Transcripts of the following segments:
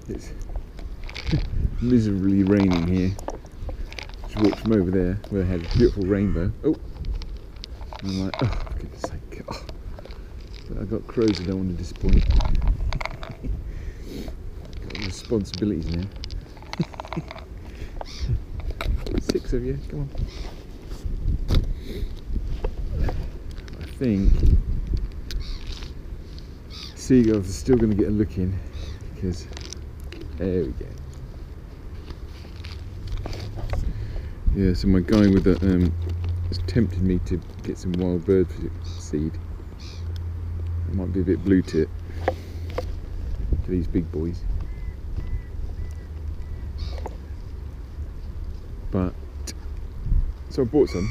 It's miserably raining here. Just walked from over there where they had a beautiful rainbow. Oh! And I'm like, oh, for goodness sake. Oh. But I've got crows I don't want to disappoint. Got responsibilities now. 6 of you, come on. I think seagulls are still going to get a look in because there we go. Yeah, so my guy with the has tempted me to get some wild bird seed. It might be a bit blue tit for these big boys. But so I bought some.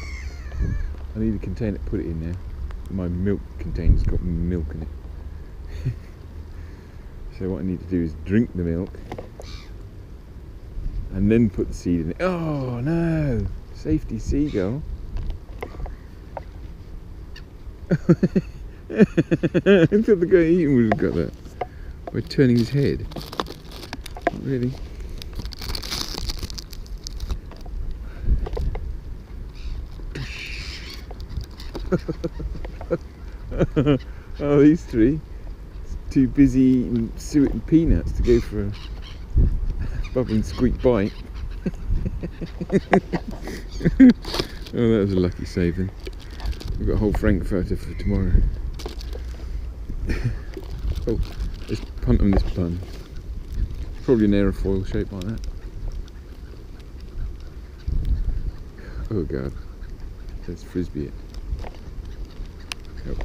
I need a container to put it in now. My milk container's got milk in it. So what I need to do is drink the milk and then put the seed in it. Oh no! Safety seagull. I thought the guy eating would have got that by turning his head. Not really. Oh, these three too busy eating suet and peanuts to go for a bubble and squeak bite. Oh, that was a lucky save then. We've got a whole frankfurter for tomorrow. Oh, let's punt on this bun. Probably an aerofoil shape like that. Oh god, let's frisbee it. Oh.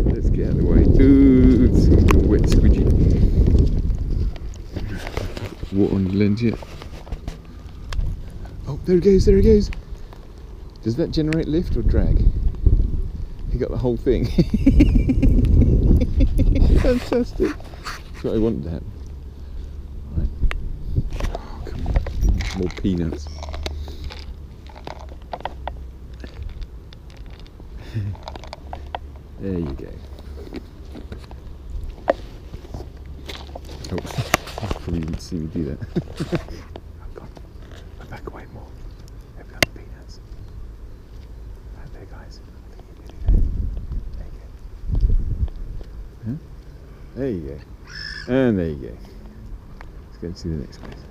Let's get out of the way. Ooh, it's a wet squidgy. Water on the lens yet? Oh, there it goes, there it goes. Does that generate lift or drag? He got the whole thing. Fantastic. That's what I wanted to happen. Right. Oh, come on. More peanuts. There you go. Oh, you probably didn't see me do that. Oh god, back away more. There we go, the peanuts. Right there, guys. I think you do that. There you go. Huh? There you go. And there you go. Let's go and see the next place.